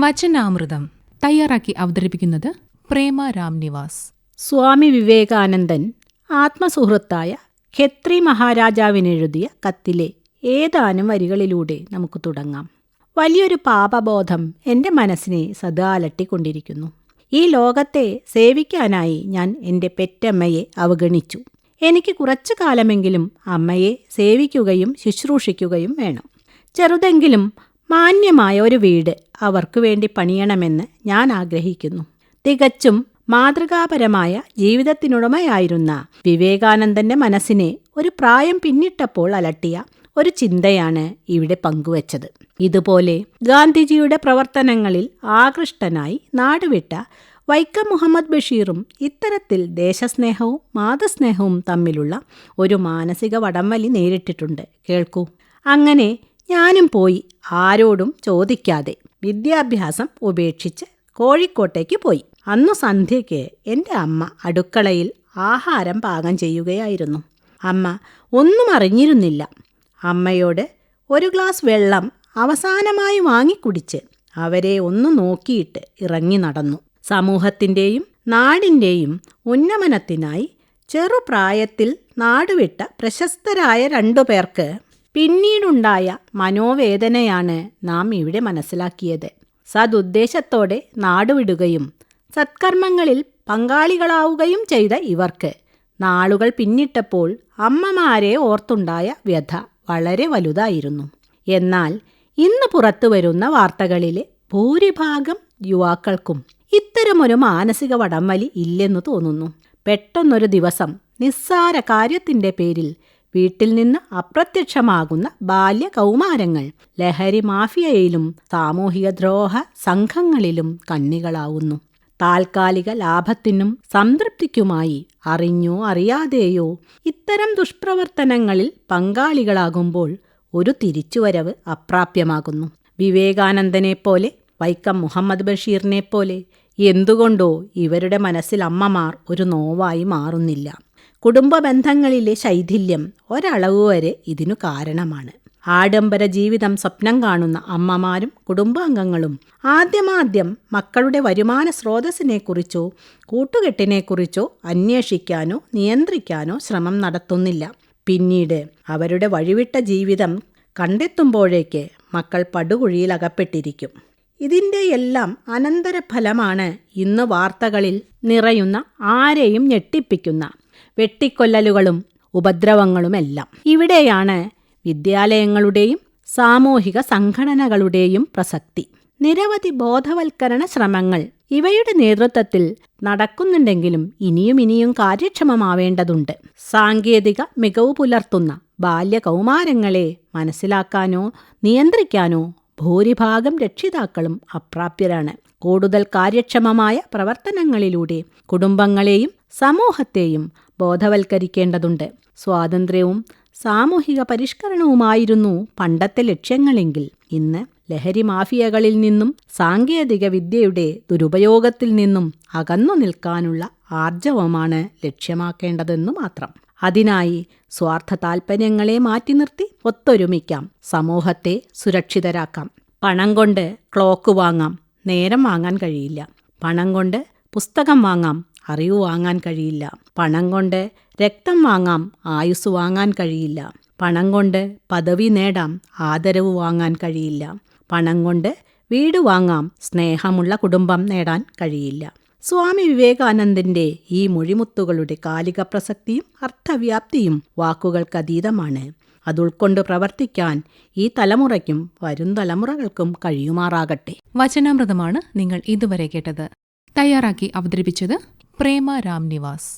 വചനാമൃതം തയ്യാറാക്കി അവതരിപ്പിക്കുന്നത് പ്രേമ രാം നിവാസ്. സ്വാമി വിവേകാനന്ദൻ ആത്മസുഹൃത്തായ ഖത്രി മഹാരാജാവിനെഴുതിയ കത്തിലെ ഏതാനും വരികളിലൂടെ നമുക്ക് തുടങ്ങാം. വലിയൊരു പാപബോധം എൻ്റെ മനസ്സിനെ സദാ അലട്ടിക്കൊണ്ടിരിക്കുന്നു. ഈ ലോകത്തെ സേവിക്കാനായി ഞാൻ എൻ്റെ പെറ്റമ്മയെ അവഗണിച്ചു. എനിക്ക് കുറച്ചു കാലമെങ്കിലും അമ്മയെ സേവിക്കുകയും ശുശ്രൂഷിക്കുകയും വേണം. ചെറുതെങ്കിലും മാന്യമായ ഒരു വീട് അവർക്കു വേണ്ടി പണിയണമെന്ന് ഞാൻ ആഗ്രഹിക്കുന്നു. തികച്ചും മാതൃകാപരമായ ജീവിതത്തിനുടമയായിരുന്ന വിവേകാനന്ദൻ്റെ മനസ്സിനെ ഒരു പ്രായം പിന്നിട്ടപ്പോൾ അലട്ടിയ ഒരു ചിന്തയാണ് ഇവിടെ പങ്കുവച്ചത്. ഇതുപോലെ ഗാന്ധിജിയുടെ പ്രവർത്തനങ്ങളിൽ ആകൃഷ്ടനായി നാടുവിട്ട വൈക്കം മുഹമ്മദ് ബഷീറും ഇത്തരത്തിൽ ദേശസ്നേഹവും മാതൃസ്നേഹവും തമ്മിലുള്ള ഒരു മാനസിക വടംവലി നേരിട്ടിട്ടുണ്ട്. കേൾക്കൂ. അങ്ങനെ ഞാനും പോയി ആരോടും ചോദിക്കാതെ വിദ്യാഭ്യാസം ഉപേക്ഷിച്ച് കോഴിക്കോട്ടേക്ക് പോയി. അന്നു സന്ധ്യയ്ക്ക് എൻ്റെ അമ്മ അടുക്കളയിൽ ആഹാരം പാകം ചെയ്യുകയായിരുന്നു. അമ്മ ഒന്നും അറിഞ്ഞിരുന്നില്ല. അമ്മയോട് ഒരു ഗ്ലാസ് വെള്ളം അവസാനമായി വാങ്ങിക്കുടിച്ച് അവരെ ഒന്ന് നോക്കിയിട്ട് ഇറങ്ങി നടന്നു. സമൂഹത്തിൻ്റെയും നാടിൻ്റെയും ഉന്നമനത്തിനായി ചെറുപ്രായത്തിൽ നാടുവിട്ട പ്രശസ്തരായ 2 പേർക്ക് പിന്നീടുണ്ടായ മനോവേദനയാണ് നാം ഇവിടെ മനസ്സിലാക്കിയത്. സദുദ്ദേശത്തോടെ നാടുവിടുകയും സത്കർമ്മങ്ങളിൽ പങ്കാളികളാവുകയും ചെയ്ത ഇവർക്ക് നാളുകൾ പിന്നിട്ടപ്പോൾ അമ്മമാരെ ഓർത്തുണ്ടായ വ്യഥ വളരെ വലുതായിരുന്നു. എന്നാൽ ഇന്ന് പുറത്തു വരുന്ന വാർത്തകളിലെ ഭൂരിഭാഗം യുവാക്കൾക്കും ഇത്തരമൊരു മാനസിക വടംവലി ഇല്ലെന്നു തോന്നുന്നു. പെട്ടെന്നൊരു ദിവസം നിസ്സാര കാര്യത്തിൻ്റെ പേരിൽ വീട്ടിൽ നിന്ന് അപ്രത്യക്ഷമാകുന്ന ബാല്യ കൗമാരങ്ങൾ ലഹരി മാഫിയയിലും സാമൂഹിക ദ്രോഹ സംഘങ്ങളിലും കണ്ണികളാവുന്നു. താൽക്കാലിക ലാഭത്തിനും സംതൃപ്തിക്കുമായി അറിഞ്ഞോ അറിയാതെയോ ഇത്തരം ദുഷ്പ്രവർത്തനങ്ങളിൽ പങ്കാളികളാകുമ്പോൾ ഒരു തിരിച്ചുവരവ് അപ്രാപ്യമാകുന്നു. വിവേകാനന്ദനെപ്പോലെ വൈക്കം മുഹമ്മദ് ബഷീറിനെപ്പോലെ എന്തുകൊണ്ടോ ഇവരുടെ മനസ്സിൽ അമ്മമാർ ഒരു നോവായി മാറുന്നില്ല. കുടുംബ ബന്ധങ്ങളിലെ ശൈഥില്യം ഒരളവുവരെ ഇതിനു കാരണമാണ്. ആഡംബര ജീവിതം സ്വപ്നം കാണുന്ന അമ്മമാരും കുടുംബാംഗങ്ങളും ആദ്യമാദ്യം മക്കളുടെ വരുമാന സ്രോതസ്സിനെക്കുറിച്ചോ കൂട്ടുകെട്ടിനെക്കുറിച്ചോ അന്വേഷിക്കാനോ നിയന്ത്രിക്കാനോ ശ്രമം നടത്തുന്നില്ല. പിന്നീട് അവരുടെ വഴിവിട്ട ജീവിതം കണ്ടെത്തുമ്പോഴേക്ക് മക്കൾ പടുകുഴിയിലകപ്പെട്ടിരിക്കും. ഇതിൻ്റെയെല്ലാം അനന്തരഫലമാണ് ഇന്ന് വാർത്തകളിൽ നിറയുന്ന ആരെയും ഞെട്ടിപ്പിക്കുന്ന വെട്ടിക്കൊല്ലലുകളും ഉപദ്രവങ്ങളുമെല്ലാം. ഇവിടെയാണ് വിദ്യാലയങ്ങളുടെയും സാമൂഹിക സംഘടനകളുടെയും പ്രസക്തി. നിരവധി ബോധവൽക്കരണ ശ്രമങ്ങൾ ഇവയുടെ നേതൃത്വത്തിൽ നടക്കുന്നുണ്ടെങ്കിലും ഇനിയും കാര്യക്ഷമമാവേണ്ടതുണ്ട്. സാങ്കേതിക മികവ് പുലർത്തുന്ന ബാല്യ കൗമാരങ്ങളെ മനസ്സിലാക്കാനോ നിയന്ത്രിക്കാനോ ഭൂരിഭാഗം രക്ഷിതാക്കളും അപ്രാപ്യരാണ്. കൂടുതൽ കാര്യക്ഷമമായ പ്രവർത്തനങ്ങളിലൂടെ കുടുംബങ്ങളെയും സമൂഹത്തെയും ബോധവൽക്കരിക്കേണ്ടതുണ്ട്. സ്വാതന്ത്ര്യവും സാമൂഹിക പരിഷ്കരണവുമായിരുന്നു പണ്ടത്തെ ലക്ഷ്യങ്ങളെങ്കിൽ ഇന്ന് ലഹരി മാഫിയകളിൽ നിന്നും സാങ്കേതിക വിദ്യയുടെ ദുരുപയോഗത്തിൽ നിന്നും അകന്നു നിൽക്കാനുള്ള ആർജവമാണ് ലക്ഷ്യമാക്കേണ്ടതെന്നു മാത്രം. അതിനായി സ്വാർത്ഥ താൽപ്പര്യങ്ങളെ മാറ്റി നിർത്തി ഒത്തൊരുമിക്കാം. സമൂഹത്തെ സുരക്ഷിതരാക്കാം. പണം കൊണ്ട് ക്ലോക്ക് വാങ്ങാം, നേരം വാങ്ങാൻ കഴിയില്ല. പണം കൊണ്ട് പുസ്തകം വാങ്ങാം, അറിവ് വാങ്ങാൻ കഴിയില്ല. പണം കൊണ്ട് രക്തം വാങ്ങാം, ആയുസ് വാങ്ങാൻ കഴിയില്ല. പണം കൊണ്ട് പദവി നേടാം, ആദരവ് വാങ്ങാൻ കഴിയില്ല. പണം കൊണ്ട് വീട് വാങ്ങാം, സ്നേഹമുള്ള കുടുംബം നേടാൻ കഴിയില്ല. സ്വാമി വിവേകാനന്ദൻ്റെ ഈ മൊഴിമുത്തുകളുടെ കാലിക പ്രസക്തിയും അർത്ഥവ്യാപ്തിയും വാക്കുകൾക്കതീതമാണ്. അത് ഉൾക്കൊണ്ട് പ്രവർത്തിക്കാൻ ഈ തലമുറയ്ക്കും വരും തലമുറകൾക്കും കഴിയുമാറാകട്ടെ. വചനാമൃതമാണ് നിങ്ങൾ ഇതുവരെ കേട്ടത്. തയ്യാറാക്കി അവതരിപ്പിച്ചത് പ്രേമ രാം നിവാസ്.